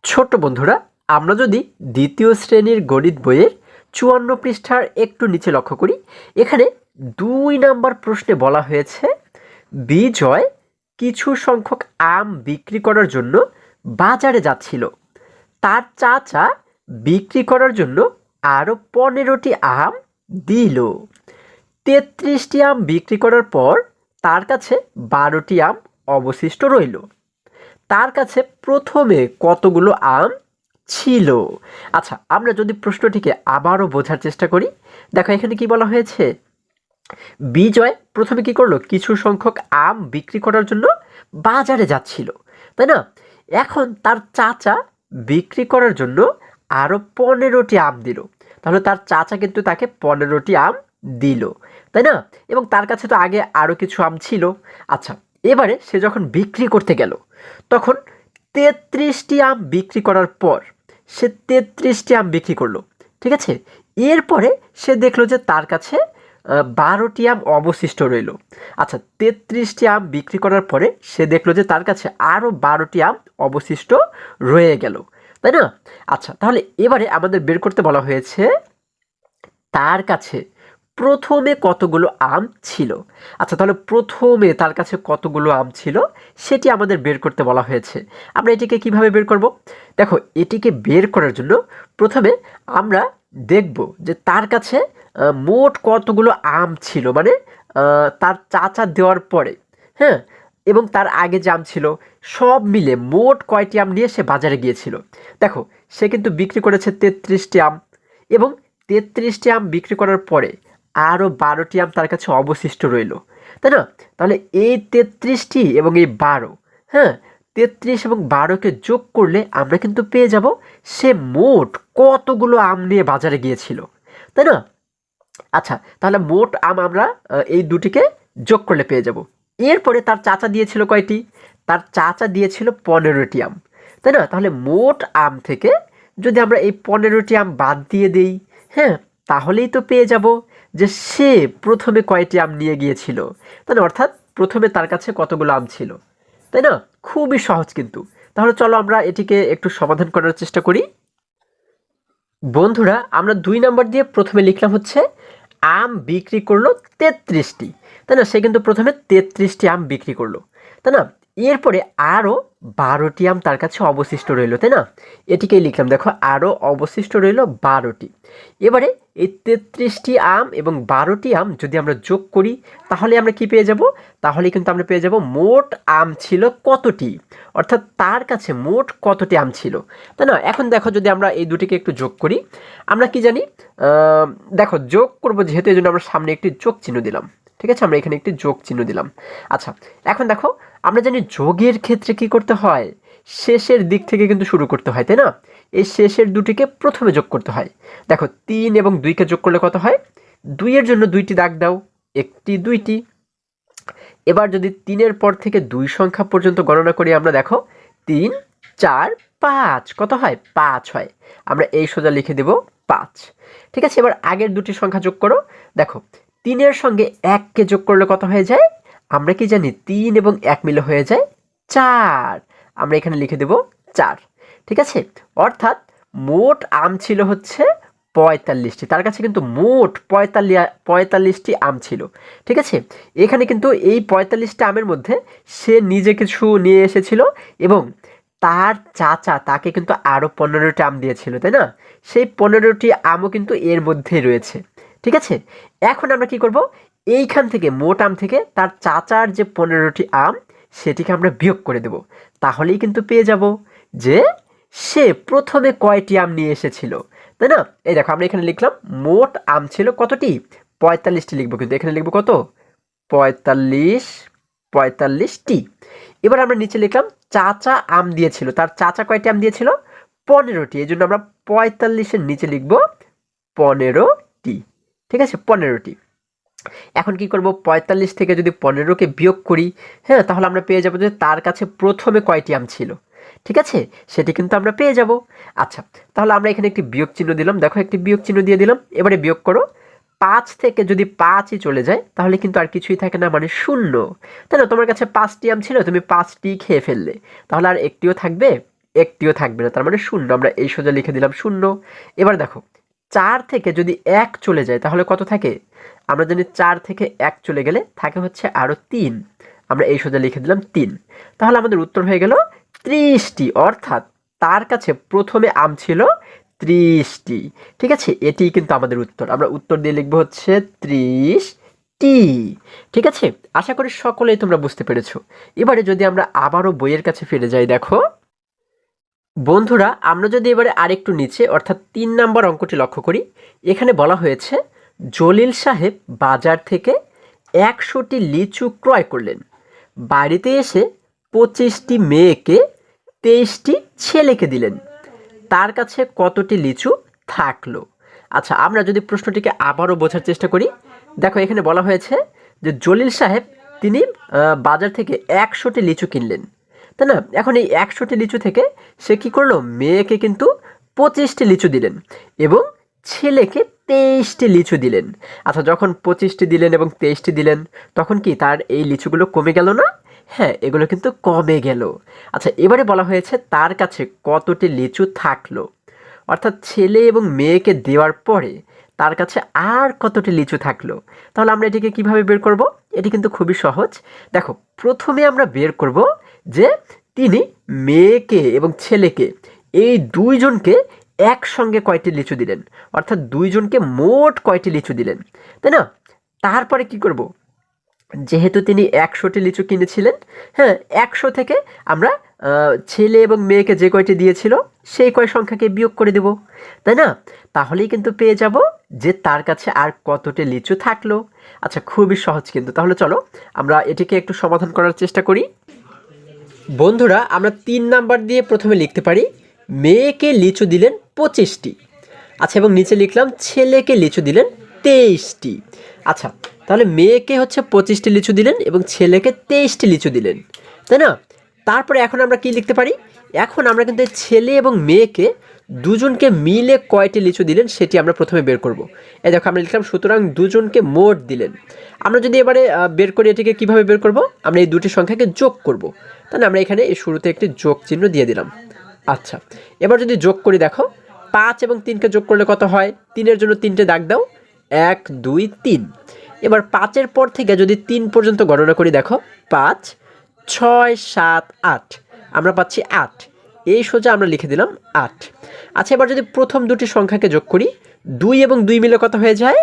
ছোট্ট বন্ধুরা, আমরা যদি দ্বিতীয় শ্রেণীর গণিত বইয়ের ৫৪ পৃষ্ঠার একটু নিচে লক্ষ্য করি, এখানে ২ নাম্বার প্রশ্নে বলা হয়েছে বিজয় কিছু সংখ্যক আম বিক্রি করার জন্য বাজারে যাচ্ছিল। তার চাচা বিক্রি করার জন্য আরও ১৫টি আম দিল। ৩৩টি আম বিক্রি করার পর তার কাছে ১২টি আম অবশিষ্ট রইল। তার কাছে প্রথমে কতগুলো আম ছিল? আচ্ছা, আমরা যদি প্রশ্নটিকে আবারও বোঝার চেষ্টা করি, দেখো এখানে কি বলা হয়েছে, বিজয় প্রথমে কি করলো, কিছু সংখ্যক আম বিক্রি করার জন্য বাজারে যাচ্ছিল, তাই না? এখন তার চাচা বিক্রি করার জন্য আরও ১৫টি আম দিল। তাহলে তার চাচা কিন্তু তাকে ১৫টি আম দিল, তাই না? এবং তার কাছে তো আগে আরও কিছু আম ছিল। আচ্ছা, এবারে সে যখন বিক্রি করতে গেল, তখন ৩৩টি আম বিক্রি করার পর সে ৩৩টি আম বিক্রি করলো, ঠিক আছে? এরপরে সে দেখলো যে তার কাছে ১২টি আম অবশিষ্ট রইল। আচ্ছা, ৩৩টি আম বিক্রি করার পরে সে দেখলো যে তার কাছে আরও ১২টি আম অবশিষ্ট রয়ে গেল, তাই না? আচ্ছা, তাহলে এবারে আমাদের বের করতে বলা হয়েছে তার কাছে প্রথমে কতগুলো আম ছিল। আচ্ছা, তাহলে প্রথমে তার কাছে কতগুলো আম ছিল সেটি আমাদের বের করতে বলা হয়েছে। আমরা এটিকে কিভাবে বের করব? দেখো, এটিকে বের করার জন্য প্রথমে আমরা দেখব যে তার কাছে মোট কতগুলো আম ছিল, মানে তার চাচা দেওয়ার পরে, হ্যাঁ, এবং তার আগে যে আম ছিল, সব মিলে মোট কয়টি আম নিয়ে সে বাজারে গিয়েছিল। দেখো, সে কিন্তু বিক্রি করেছে ৩৩টি আম, এবং ৩৩টি আম বিক্রি করার পরে আরও ১২টি আম তার কাছে অবশিষ্ট রইল, তাই না? তাহলে এই ৩৩টি এবং এই ১২, হ্যাঁ, ৩৩ এবং ১২কে যোগ করলে আমরা কিন্তু পেয়ে যাব সে মোট কতগুলো আম নিয়ে বাজারে গিয়েছিল, তাই না? আচ্ছা, তাহলে মোট আম আমরা এই দুটিকে যোগ করলে পেয়ে যাব। এরপরে তার চাচা দিয়েছিল কয়টি? তার চাচা দিয়েছিল ১৫টি আম, তাই না? তাহলে মোট আম থেকে যদি আমরা এই ১৫টি আম বাদ দিয়ে দিই, হ্যাঁ, তাহলেই তো পেয়ে যাব যে সে প্রথমে কয়টি আম নিয়ে গিয়েছিল, তাই না? অর্থাৎ প্রথমে তার কাছে কতগুলো আম ছিল, তাই না? খুবই সহজ কিন্তু। তাহলে চলো আমরা এটিকে একটু সমাধান করার চেষ্টা করি। বন্ধুরা, আমরা ২ নাম্বার দিয়ে প্রথমে লিখলাম হচ্ছে আম বিক্রি করলো ৩৩টি, তাই না? সে কিন্তু প্রথমে ৩৩টি আম বিক্রি করলো, তাই না? এরপরে আরও ১২টি আম তার কাছে অবশিষ্ট রইল, তাই না? এটিকেই লিখলাম, দেখো, আরও অবশিষ্ট রইল ১২টি। এবারে এই ৩৩টি আম এবং ১২টি আম যদি আমরা যোগ করি, তাহলে আমরা কি পেয়ে যাব? তাহলে কিন্তু আমরা পেয়ে যাব মোট আম ছিল কতটি, অর্থাৎ তার কাছে মোট কতটি আম ছিল, তাই না? এখন দেখো, যদি আমরা এই দুটিকে একটু যোগ করি, আমরা কি জানি, দেখো, যোগ করব যেহেতু, এই জন্য আমরা সামনে একটি যোগ চিহ্ন দিলাম, ঠিক আছে? আমরা এখানে একটি যোগ চিহ্ন দিলাম। আচ্ছা, এখন দেখো, আমরা জানি যোগের ক্ষেত্রে কি করতে হয়, শেষের দিক থেকে কিন্তু শুরু করতে হয়, তাই না? এই শেষের দুটিকে প্রথমে যোগ করতে হয়। দেখো, ৩ এবং ২কে যোগ করলে কত হয়? ২ এর জন্য ২টি দাগ দাও, ১টি ২টি। এবার যদি ৩-এর পর থেকে ২ সংখ্যা পর্যন্ত গণনা করি, আমরা দেখো ৩, ৪, ৫ কত হয়? ৫ হয়। আমরা এই সোজা লিখে দেব ৫। ঠিক আছে? এবার আগের দুটি সংখ্যা যোগ করো। দেখো, ৩-এর সঙ্গে ১কে যোগ করলে কত হয়ে যায়? আমরা কি জানি, ৩ এবং ১ মিলে হয়ে যায় ৪। আমরা এখানে লিখে দেব ৪। ঠিক আছে? অর্থাৎ মোট আম ছিল হচ্ছে ৪৫টি। তার কাছে কিন্তু মোট ৪৫টি আম ছিল। ঠিক আছে? এখানে কিন্তু এই ৪৫টা আমের মধ্যে সে নিজে কিছু নিয়ে এসেছিল, এবং তার চাচা তাকে কিন্তু আরও ১৫টি আম দিয়েছিল, তাই না? সেই ১৫টি আমও কিন্তু এর মধ্যেই রয়েছে। ঠিক আছে? এখন আমরা কি করব? এইখান থেকে, মোট আম থেকে তার চাচার যে ১৫টি আম, সেটিকে আমরা বিয়োগ করে দেব। তাহলেই কিন্তু পেয়ে যাব যে সে প্রথমে কয়টি আম নিয়ে এসেছিল, তাই না? এই দেখো, আমরা এখানে লিখলাম মোট আম ছিল কতটি? ৪৫টি লিখবো, কিন্তু এখানে লিখবো কত? ৪৫, ৪৫টি। এবার আমরা নিচে লিখলাম চাচা আম দিয়েছিল। তার চাচা কয়টি আম দিয়েছিল? ১৫টি। এই জন্য আমরা ৪৫-এর নিচে লিখব ১৫টি। ঠিক আছে? ১৫টি। এখন কি করব? ৪৫ থেকে যদি ১৫কে বিয়োগ করি, হ্যাঁ, তাহলে আমরা পেয়ে যাব যে তার কাছে প্রথমে কয়টি আম ছিল। ঠিক আছে? সেটি কিন্তু আমরা পেয়ে যাব। আচ্ছা, তাহলে আমরা এখানে একটি বিয়োগ চিহ্ন দিলাম। দেখো, একটি বিয়োগ চিহ্ন দিয়ে দিলাম। এবারে বিয়োগ করো। ৫ থেকে যদি ৫ই চলে যায়, তাহলে কিন্তু আর কিছুই থাকে না, মানে ০। তাই না? তোমার কাছে ৫টি আম ছিল, তুমি ৫টি খেয়ে ফেললে। তাহলে আর একটিও থাকবে একটিও থাকবে না, তার মানে শূন্য। আমরা এই সোজা লিখে দিলাম শূন্য। এবার দেখো 4 থেকে যদি 1 চলে যায় তাহলে কত থাকে? আমরা জানি 4 থেকে 1 চলে গেলে থাকে হচ্ছে আরও 3। আমরা এই সোজা লিখে দিলাম 3। তাহলে আমাদের উত্তর হয়ে গেল 30টি, অর্থাৎ তার কাছে প্রথমে আম ছিল 30টি। ঠিক আছে, এটিই কিন্তু আমাদের উত্তর। আমরা উত্তর দিয়ে লিখবো হচ্ছে 30টি। ঠিক আছে, আশা করি সকলেই তোমরা বুঝতে পেরেছো। এবারে যদি আমরা আবারও বইয়ের কাছে ফিরে যাই, দেখো বন্ধুরা, আমরা যদি এবারে আরেকটু নিচে অর্থাৎ 3 নম্বর অঙ্কটি লক্ষ্য করি, এখানে বলা হয়েছে জলিল সাহেব বাজার থেকে 100টি লিচু ক্রয় করলেন। বাড়িতে এসে 25টি মেয়েকে 23টি ছেলেকে দিলেন। তার কাছে কতটি লিচু থাকলো? আচ্ছা, আমরা যদি প্রশ্নটিকে আবারও বোঝার চেষ্টা করি, দেখো এখানে বলা হয়েছে যে জলিল সাহেব তিনি বাজার থেকে 100টি লিচু কিনলেন, তাই না? এখন এই 100টি লিচু থেকে সে কি করলো? মেয়েকে কিন্তু 25টি লিচু দিলেন এবং ছেলেকে 23টি লিচু দিলেন। আচ্ছা, যখন 25টি দিলেন এবং 23টি দিলেন, তখন কি তার এই লিচুগুলো কমে গেল না? হ্যাঁ, এগুলো কিন্তু কমে গেল। আচ্ছা, এবারে বলা হয়েছে তার কাছে কতটি লিচু থাকলো, অর্থাৎ ছেলে এবং মেয়েকে দেওয়ার পরে তার কাছে আর কতটি লিচু থাকলো। তাহলে আমরা এটিকে কিভাবে বের করব? এটি কিন্তু খুবই সহজ। দেখো, প্রথমে আমরা বের করব যে তিনি মেয়েকে এবং ছেলেকে এই দুইজনকে একসঙ্গে কয়টি লিচু দিলেন, অর্থাৎ দুইজনকে মোট কয়টি লিচু দিলেন, তাই না? তারপরে কি করব? যেহেতু তিনি 100টি লিচু কিনেছিলেন, হ্যাঁ, 100 থেকে আমরা ছেলে এবং মেয়েকে যে কয়টি দিয়েছিল সেই কয় সংখ্যাকে বিয়োগ করে দেব, তাই না? তাহলেই কিন্তু পেয়ে যাব যে তার কাছে আর কতটি লিচু থাকলো। আচ্ছা, খুবই সহজ কিন্তু। তাহলে চলো আমরা এটিকে একটু সমাধান করার চেষ্টা করি। বন্ধুরা, আমরা 3 নাম্বার দিয়ে প্রথমে লিখতে পারি মেয়েকে লিচু দিলেন 25টি। আচ্ছা, এবং নিচে লিখলাম ছেলেকে লিচু দিলেন 23টি। আচ্ছা, তাহলে মেয়েকে হচ্ছে 25টি লিচু দিলেন এবং ছেলেকে 23টি লিচু দিলেন, তাই না? তারপরে এখন আমরা কি লিখতে পারি? এখন আমরা কিন্তু ছেলে এবং মেয়েকে দুজনকে মিলে কয়টি লিচু দিলেন সেটি আমরা প্রথমে বের করব। এই দেখো আমরা লিখলাম সুতরাং দুজনকে মোট দিলেন। আমরা যদি এবারে বের করি, এটিকে কিভাবে বের করব? আমরা এই দুটি সংখ্যাকে যোগ করব, তাই না? আমরা এখানে এই শুরুতে একটি যোগ চিহ্ন দিয়ে দিলাম। আচ্ছা, এবার যদি যোগ করি, দেখো 5 এবং 3কে যোগ করলে কত হয়? 3-এর জন্য 3টে দাগ দাও, 1 2 3। এবার 5-এর পর থেকে যদি 3 পর্যন্ত গণনা করি, দেখো 5 6 7 8, আমরা পাচ্ছি 8। এই সোজা আমরা লিখে দিলাম 8। আচ্ছা, এবার যদি প্রথম দুটি সংখ্যাকে যোগ করি, 2 এবং 2 মিলে কত হয়ে যায়?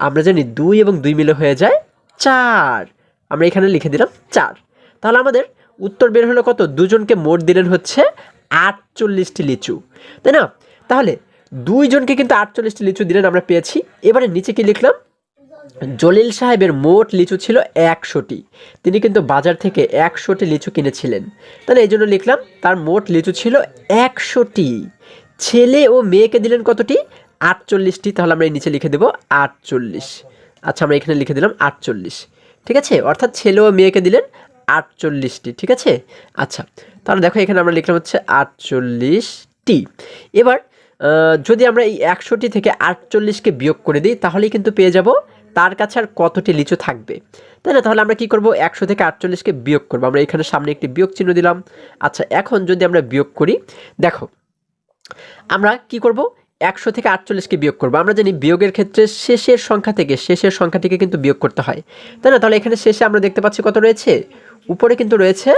আমরা জানি 2 এবং 2 মিলে হয়ে যায় 4। আমরা এখানে লিখে দিলাম 4। তাহলে আমাদের উত্তর বের হলো কত? দুজনকে মোট দিলেন হচ্ছে 48টি লিচু, তাই না? তাহলে দুইজনকে কিন্তু 48টি লিচু দিলেন, আমরা পেয়েছি। এবারে নিচে কি লিখলাম? জলিল সাহেবের মোট লিচু ছিল 100টি। তিনি কিন্তু বাজার থেকে 100টি লিচু কিনেছিলেন, তাহলে এই জন্য লিখলাম তার মোট লিচু ছিল 100টি। ছেলে ও মেয়েকে দিলেন কতটি? 48টি। তাহলে আমরা এই নিচে লিখে দেব 48। আচ্ছা, আমরা এখানে লিখে দিলাম 48। ঠিক আছে, অর্থাৎ ছেলে ও মেয়েকে দিলেন 48টি। ঠিক আছে, আচ্ছা, তাহলে দেখো এখানে আমরা লিখলাম হচ্ছে 48টি। এবার যদি আমরা এই 100টি থেকে 48কে বিয়োগ করে দিই, তাহলেই কিন্তু পেয়ে যাব তার কাছে আর কতটি লিচু থাকবে, তাই না? তাহলে আমরা কি করব? 100 থেকে 48কে বিয়োগ করব। আমরা এখানে সামনে একটি বিয়োগ চিহ্ন দিলাম। আচ্ছা, এখন যদি আমরা বিয়োগ করি, দেখো আমরা কি করব? 100 থেকে 48কে বিয়োগ করব। আমরা জানি বিয়োগের ক্ষেত্রে শেষের সংখ্যাটিকে কিন্তু বিয়োগ করতে হয়, তাই না? তাহলে এখানে শেষে আমরা দেখতে পাচ্ছি কত রয়েছে? উপরে কিন্তু রয়েছে,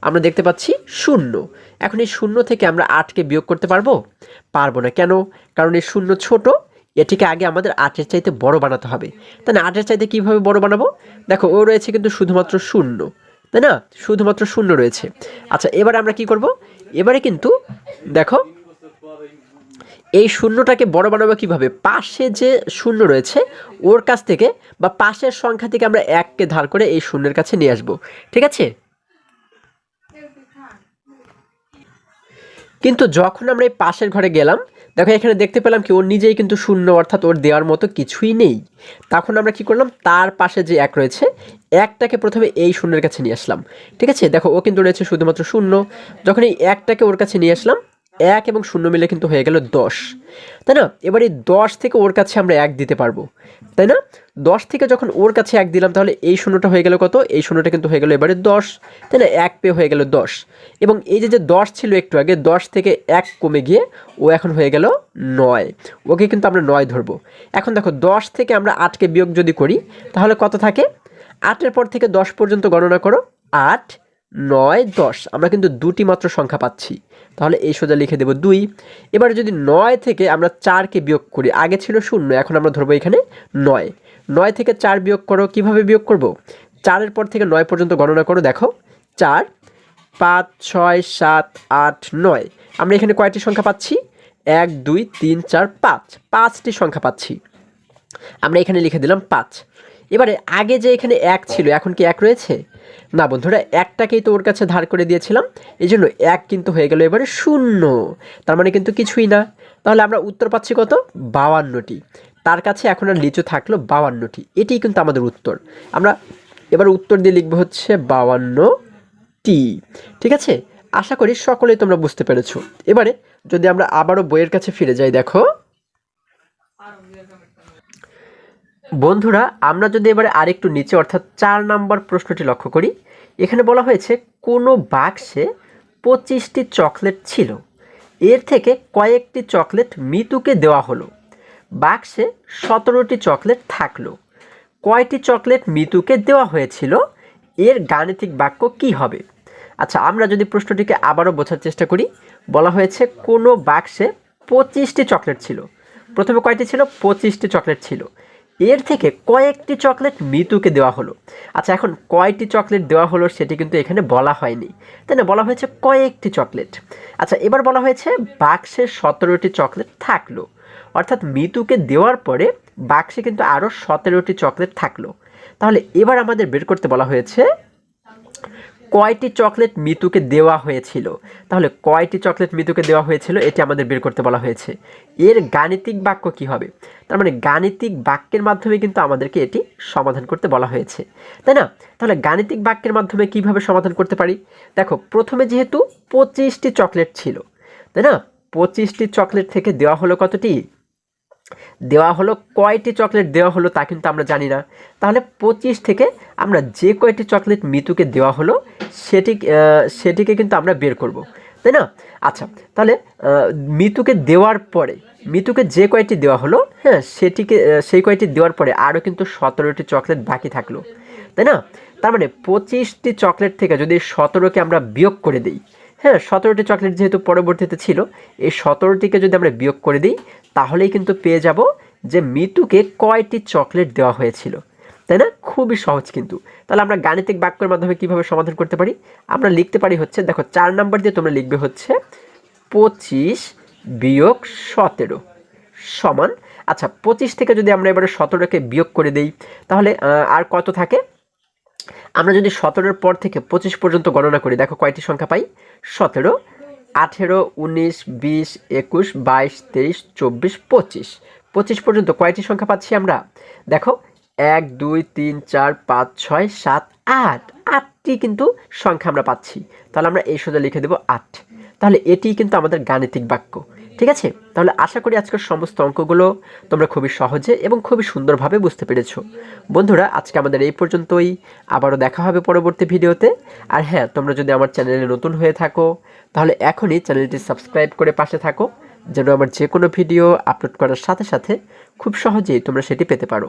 আমরা দেখতে পাচ্ছি 0। এখন এই 0 থেকে আমরা 8কে বিয়োগ করতে পারবো না। কেন? কারণ এই 0 ছোট, এটিকে আগে আমাদের 8-এর চাইতে বড় বানাতে হবে, তাই না? 8-এর চাইতে কীভাবে বড় বানাবো? দেখো ও রয়েছে কিন্তু শুধুমাত্র 0, তাই না? শুধুমাত্র 0 রয়েছে। আচ্ছা, এবারে আমরা কি করব? এবারে কিন্তু দেখো এই 0টাকে বড় বানাবো কিভাবে? পাশে যে 0 রয়েছে ওর কাছ থেকে বা পাশের সংখ্যা থেকে আমরা 1কে ধার করে এই 0-এর কাছে নিয়ে আসবো। ঠিক আছে, কিন্তু যখন আমরা এই পাশের ঘরে গেলাম, দেখো এখানে দেখতে পেলাম কি ওর নিজেই কিন্তু 0, অর্থাৎ ওর দেওয়ার মতো কিছুই নেই। তখন আমরা কি করলাম? তার পাশে যে 1 রয়েছে, 1টাকে প্রথমে এই 0-এর কাছে নিয়ে আসলাম। ঠিক আছে, দেখো ও কিন্তু রয়েছে শুধুমাত্র 0। যখন এই 1টাকে ওর কাছে নিয়ে আসলাম, 1 এবং 0 মিলে কিন্তু হয়ে গেল 10, তাই না? এবার এই 10 থেকে ওর কাছে আমরা 1 দিতে পারবো, তাই না? 10 থেকে যখন ওর কাছে 1 দিলাম তাহলে এই শূন্যটা হয়ে গেল কত? এই শূন্যটা কিন্তু হয়ে গেল এবারে 10, তাই না? 1 পেয়ে হয়ে গেল 10, এবং এই যে 10 ছিল একটু আগে, 10 থেকে 1 কমে গিয়ে ও এখন হয়ে গেল 9, ওকে কিন্তু আমরা 9 ধরবো। এখন দেখো 10 থেকে আমরা 8কে বিয়োগ যদি করি তাহলে কত থাকে? 8-এর পর থেকে 10 পর্যন্ত গণনা করো, 8, 9, 10, আমরা কিন্তু দুটি মাত্র সংখ্যা পাচ্ছি, তাহলে এই সোজা লিখে দেব 2। এবার যদি 9 থেকে আমরা 4কে বিয়োগ করি, আগে ছিল 0, এখন আমরা ধরবো এখানে 9, 9 থেকে 4 বিয়োগ করো, কিভাবে বিয়োগ করব? 4-এর পর থেকে 9 পর্যন্ত গণনা করো, দেখো 4, 5, 6, 7, 8, 9, আমরা এখানে কয়টি সংখ্যা পাচ্ছি? 1, 2, 3, 4, 5, 5টি সংখ্যা পাচ্ছি, আমরা এখানে লিখে দিলাম 5। এবারে আগে যে এখানে 1 ছিল, এখন কি 1 রয়েছে? না বন্ধুরা, 1টাকেই তো ওর কাছে ধার করে দিয়েছিলাম, এই জন্য 1 কিন্তু হয়ে গেল এবারে 0, তার মানে কিন্তু কিছুই না। তাহলে আমরা উত্তর পাচ্ছি কত? 52টি। তার কাছে এখন আর লিচু থাকলো 52টি, এটিই কিন্তু আমাদের উত্তর। আমরা এবার উত্তর দিয়ে লিখবো হচ্ছে 52টি। ঠিক আছে, আশা করি সকলেই তোমরা বুঝতে পেরেছো। এবারে যদি আমরা আবারও বইয়ের কাছে ফিরে যাই, দেখো বন্ধুরা, আমরা যদি এবারে আরেকটু নিচে অর্থাৎ 4 নম্বর প্রশ্নটি লক্ষ্য করি, এখানে বলা হয়েছে কোনো বাক্সে 25টি চকলেট ছিল, এর থেকে কয়েকটি চকলেট মিতুকে দেওয়া হলো, বাক্সে 17টি চকলেট থাকলো, কয়টি চকলেট মিতুকে দেওয়া হয়েছিল, এর গাণিতিক বাক্য কি হবে? আচ্ছা, আমরা যদি প্রশ্নটিকে আবারও বোঝার চেষ্টা করি, বলা হয়েছে কোনো বাক্সে 25টি চকলেট ছিল, প্রথমে কয়টি ছিল? 25টি চকলেট ছিল, এর থেকে কয়েকটি চকলেট মিতুকে দেওয়া হলো। আচ্ছা, এখন কয়টি চকলেট দেওয়া হলো সেটি কিন্তু এখানে বলা হয়নি, তাই না? বলা হয়েছে কয়েকটি চকলেট। আচ্ছা, এবার বলা হয়েছে বাক্সে 17টি চকলেট থাকলো, অর্থাৎ মিতুকে দেওয়ার পরে বাক্সে কিন্তু আরও 17টি চকলেট থাকলো। তাহলে এবার আমাদের বের করতে বলা হয়েছে কয়টি চকলেট মিতুকে দেওয়া হয়েছিল। তাহলে কয়টি চকলেট মিতুকে দেওয়া হয়েছিল এটি আমাদের বের করতে বলা হয়েছে, এর গাণিতিক বাক্য কি হবে? তার মানে গাণিতিক বাক্যের মাধ্যমে কিন্তু আমাদেরকে এটি সমাধান করতে বলা হয়েছে, তাই না? তাহলে গাণিতিক বাক্যের মাধ্যমে কিভাবে সমাধান করতে পারি? দেখো, প্রথমে যেহেতু 25টি চকলেট ছিল, তাই না? 25টি চকলেট থেকে দেওয়া হলো কতটি? দেওয়া হলো কয়টি চকলেট দেওয়া হলো তা কিন্তু আমরা জানি না। তাহলে 25 থেকে আমরা যে কয়টি চকলেট মিতুকে দেওয়া হলো সেটিকে কিন্তু আমরা বের করব, তাই না? আচ্ছা, তাহলে মিতুকে দেওয়ার পরে মিতুকে যে কয়টি দেওয়া হলো, হ্যাঁ, সেই কয়টি দেওয়ার পরে আরও কিন্তু 17টি চকলেট বাকি থাকলো, তাই না? তার মানে 25টি চকলেট থেকে যদি 17কে আমরা বিয়োগ করে দিই, হ্যাঁ, 17টি চকলেট যেহেতু পরবর্তীতে ছিল, এই 17টিকে যদি আমরা বিয়োগ করে দিই তাহলেই কিন্তু পেয়ে যাব যে মিতুকে কয়টি চকলেট দেওয়া হয়েছিল, তাই না? খুবই সহজ কিন্তু। তাহলে আমরা গাণিতিক বাক্যের মাধ্যমে কিভাবে সমাধান করতে পারি? আমরা লিখতে পারি হচ্ছে, দেখো 4 নাম্বার দিয়ে তোমরা লিখবে হচ্ছে 25 বিয়োগ 17 সমান, আচ্ছা 25 থেকে যদি আমরা এবারে 17কে বিয়োগ করে দিই তাহলে আর কত থাকে? আমরা যদি 17-এর পর থেকে 25 পর্যন্ত গণনা করি, দেখো কয়টি সংখ্যা পাই? 17, 18, 19, 20, 21, 22, 23, 24, 25, 25 পর্যন্ত কয়টি সংখ্যা পাচ্ছি আমরা? দেখো 1, 2, 3, 4, 5, 6, 7, 8, 8টি কিন্তু সংখ্যা আমরা পাচ্ছি, তাহলে আমরা এই সোজা লিখে দেব 8। তাহলে এটিই কিন্তু আমাদের গাণিতিক বাক্য। ঠিক আছে, তাহলে আশা করি আজকের সমস্ত অঙ্কগুলো তোমরা খুবই সহজে এবং খুবই সুন্দরভাবে বুঝতে পেরেছো। বন্ধুরা, আজকে আমাদের এই পর্যন্তই, আবারও দেখা হবে পরবর্তী ভিডিওতে। আর হ্যাঁ, তোমরা যদি আমার চ্যানেলে নতুন হয়ে থাকো তাহলে এখনই চ্যানেলটি সাবস্ক্রাইব করে পাশে থাকো, যেন আমার যে কোনো ভিডিও আপলোড করার সাথে সাথে খুব সহজেই তোমরা সেটি পেতে পারো।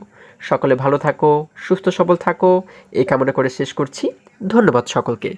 সকলে ভালো থাকো, সুস্থ সবল থাকো, এই কামনা করে শেষ করছি। ধন্যবাদ সকলকে।